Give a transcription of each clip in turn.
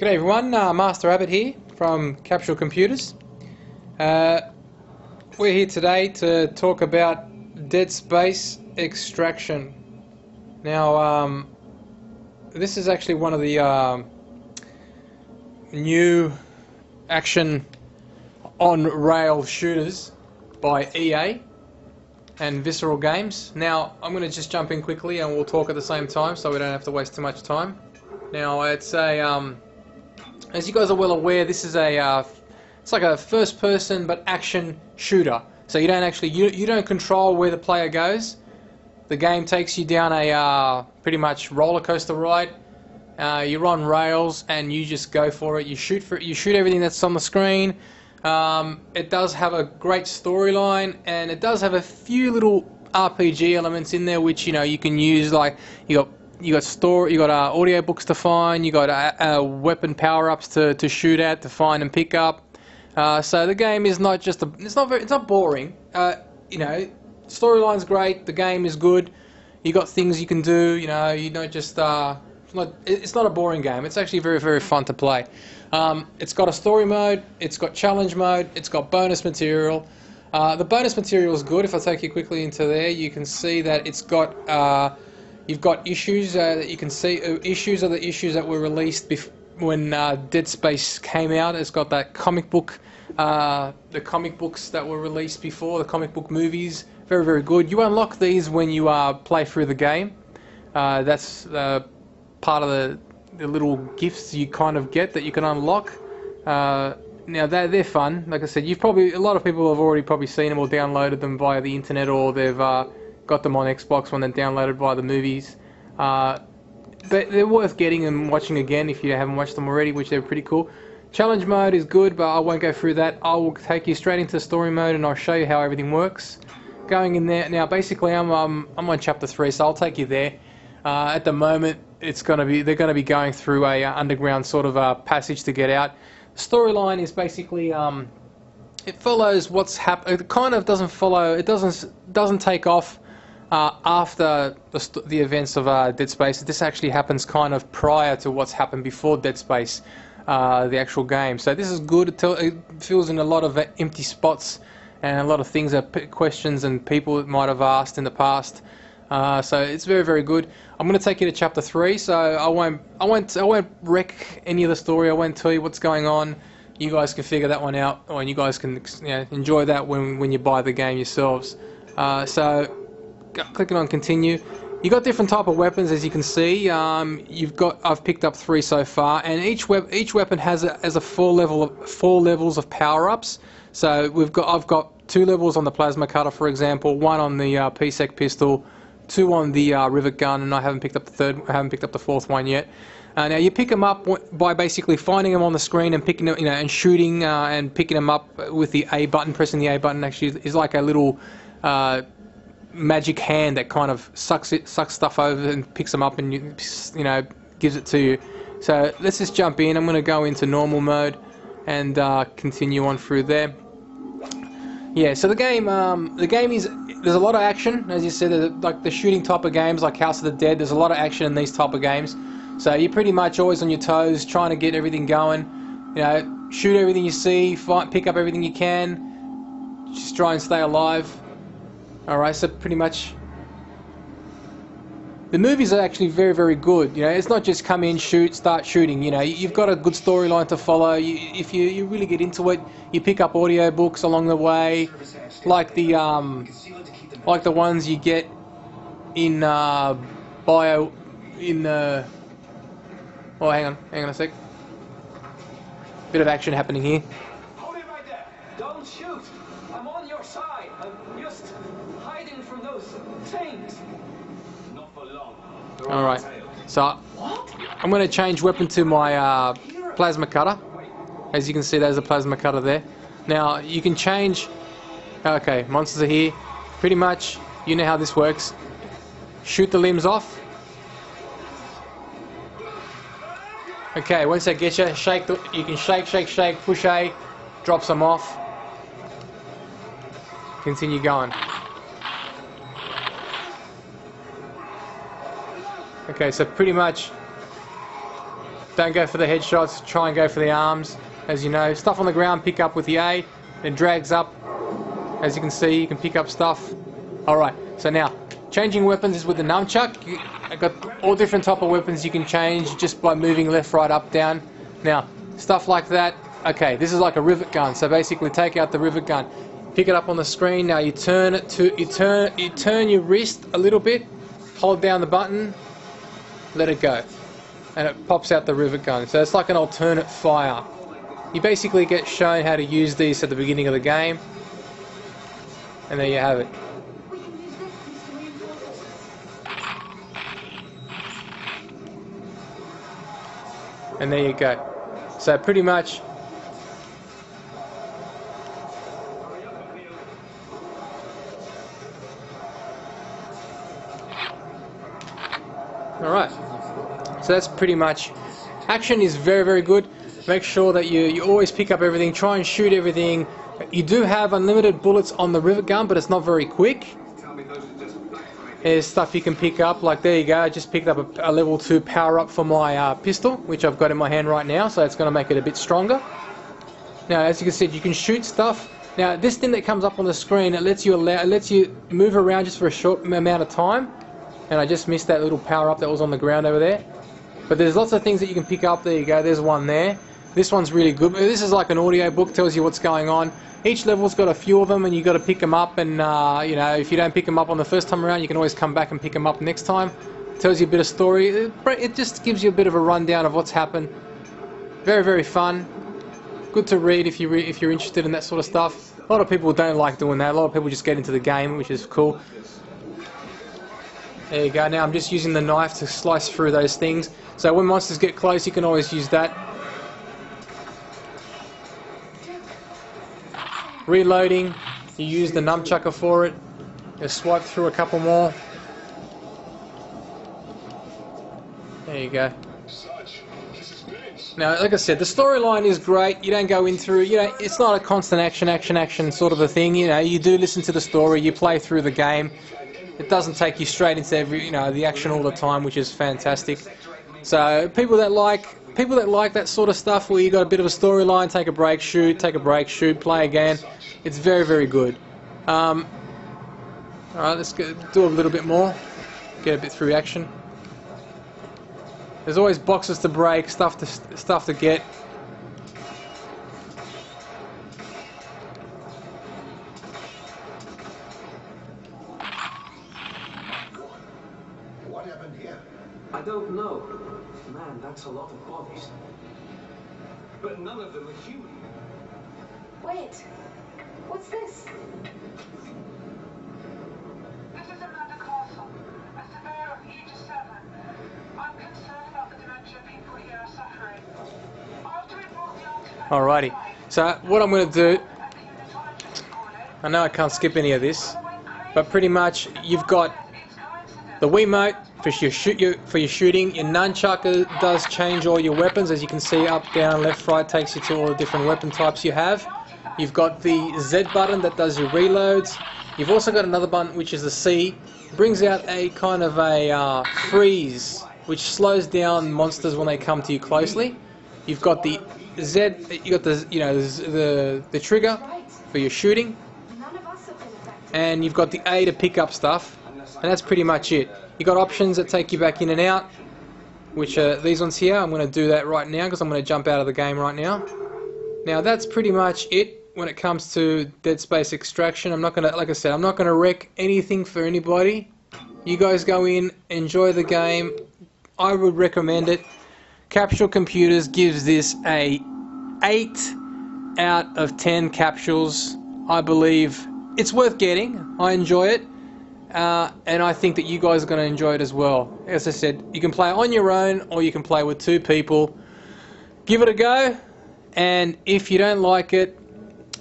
G'day everyone, Master Abbott here from Capsule Computers. We're here today to talk about Dead Space Extraction. Now, this is actually one of the new action on-rail shooters by EA and Viceral games. Now, I'm going to just jump in quickly and we'll talk at the same time so we don't have to waste too much time. Now, it's a as you guys are well aware, this is a it's like a first-person but action shooter. So you don't actually you don't control where the player goes. The game takes you down a pretty much roller coaster ride. You're on rails and you just go for it. You shoot everything that's on the screen. It does have a great storyline and it does have a few little RPG elements in there which you can use. Like you got audio books to find, you got weapon power-ups to shoot at, to find and pick up. So the game is not just it's not boring. Storyline's great, the game is good. You got things you can do. You don't just it's not a boring game. It's actually very, very fun to play. It's got a story mode, it's got challenge mode, it's got bonus material. The bonus material is good. If I take you quickly into there, you can see that it's got you've got issues that you can see. Issues are the issues that were released when Dead Space came out. It's got that comic book, the comic books that were released before, the comic book movies. Very, very good. You unlock these when you play through the game. That's part of the little gifts you kind of get that you can unlock. Now they're fun. Like I said, a lot of people have already probably seen them or downloaded them via the internet, or they've got them on Xbox when they're downloaded by the movies. But they're worth getting and watching again if you haven't watched them already, which they're pretty cool. Challenge mode is good, but I won't go through that. I will take you straight into story mode and I'll show you how everything works. Going in there now, basically I'm on chapter 3, so I'll take you there. At the moment, they're gonna be going through a underground sort of passage to get out. Storyline is basically it follows what's happened. It kind of doesn't follow. It doesn't take off after the events of Dead Space. This actually happens kind of prior to what's happened before Dead Space, the actual game. So this is good. It fills in a lot of empty spots and a lot of things, questions and people might have asked in the past. So it's very, very good. I'm going to take you to chapter 3. So I won't wreck any of the story. I won't tell you what's going on. You guys can figure that one out, and you guys can enjoy that when you buy the game yourselves. So clicking on continue. You got different type of weapons, as you can see. I've picked up 3 so far, and each weapon has a 4 levels of power-ups. So I've got 2 levels on the plasma cutter, for example, 1 on the PSEC pistol, 2 on the rivet gun, and I haven't picked up the 4th one yet. Now you pick them up by basically finding them on the screen and picking them, and shooting and picking them up with the A button. Pressing the A button actually is like a little magic hand that kind of sucks stuff over and picks them up and gives it to you. So let's just jump in. I'm going to go into normal mode and continue on through there. Yeah, so the game is, there's a lot of action, as you said, like the shooting type of games like House of the Dead. There's a lot of action in these type of games, so you're pretty much always on your toes, trying to get everything going. Shoot everything you see, pick up everything you can, just try and stay alive. Alright, so pretty much the movies are actually very, very good. It's not just come in, shoot, start shooting. You've got a good storyline to follow. If you really get into it, you pick up audio books along the way, like the ones you get in Bio. Oh, hang on a sec. Bit of action happening here. Hold it right there! Don't shoot! I'm on your side. I'm just hiding from those things. Not for long. Alright, so I'm going to change weapon to my plasma cutter. As you can see, there's a plasma cutter there. Now, you can change. Okay, monsters are here. Pretty much, you know how this works. Shoot the limbs off. Okay, once they get you, you can shake, push A, drops them off. Continue going. Okay, so pretty much Don't go for the headshots, try and go for the arms. As you know, stuff on the ground, pick up with the A. It drags up. As you can see, you can pick up stuff. Alright, so now, changing weapons is with the nunchuck. I've got all different type of weapons you can change just by moving left, right, up, down. Now, stuff like that. Okay, this is like a rivet gun. So basically, take out the rivet gun, pick it up on the screen. Now you turn it to you turn your wrist a little bit, hold down the button, let it go, and it pops out the rivet gun. So it's like an alternate fire. You basically get shown how to use these at the beginning of the game, and there you have it. And there you go. So pretty much alright. So that's pretty much, action is very, very good. Make sure that you always pick up everything, try and shoot everything. You do have unlimited bullets on the rivet gun, but it's not very quick. There's stuff you can pick up, like there you go, I just picked up a level 2 power up for my pistol, which I've got in my hand right now, so it's going to make it a bit stronger. Now as you can see, you can shoot stuff. Now this thing that comes up on the screen, it lets you move around just for a short amount of time, and I just missed that little power up that was on the ground over there. But there's lots of things that you can pick up. There you go, there's one there. This one's really good. This is like an audio book, tells you what's going on. Each level's got a few of them, and you've got to pick them up, and you know, if you don't pick them up on the first time around, you can always come back and pick them up next time. Tells you a bit of story. It just gives you a bit of a rundown of what's happened. Very, very fun. Good to read if you're interested in that sort of stuff. A lot of people don't like doing that. A lot of people just get into the game, which is cool. There you go. Now I'm just using the knife to slice through those things. So when monsters get close, you can always use that. Reloading, you use the nunchucker for it. Just swipe through a couple more. There you go. Now, like I said, the storyline is great. You don't go in through, you know, it's not a constant action sort of a thing. You know, you do listen to the story, you play through the game. It doesn't take you straight into the action all the time, which is fantastic. So people that like that sort of stuff, where you got a bit of a storyline, take a break, shoot, play again. It's very, very good. Alright, let's do a little bit more. Get a bit through action. There's always boxes to break, stuff to get. What happened here? I don't know. Man, that's a lot of bodies. But none of them are human. Wait. What's this? This is Amanda Castle, a surveyor of Aegis 7. I'm concerned about the dementia people here are suffering. After we brought the artifact Alrighty. So what I'm going to do, at the unitologist school, I know I can't skip any of this, but pretty much you've got the Wiimote for your shooting. Your nunchucker does change all your weapons, as you can see, up, down, left, right, takes you to all the different weapon types you have. You've got the Z button that does your reloads. You've also got another button, which is the C, brings out a kind of a freeze, which slows down monsters when they come to you closely. You've got the Z, you got the trigger for your shooting, and you've got the A to pick up stuff, and that's pretty much it. You've got options that take you back in and out, which are these ones here. I'm going to do that right now because I'm going to jump out of the game right now. Now that's pretty much it when it comes to Dead Space Extraction. I'm not going to, like I said, I'm not going to wreck anything for anybody. You guys go in, enjoy the game. I would recommend it. Capsule Computers gives this a 8 out of 10 capsules. I believe it's worth getting. I enjoy it. And I think that you guys are going to enjoy it as well. As I said, you can play on your own or you can play with 2 people. Give it a go, and if you don't like it,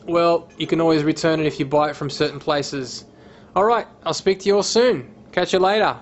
well, you can always return it if you buy it from certain places. Alright, I'll speak to you all soon. Catch you later.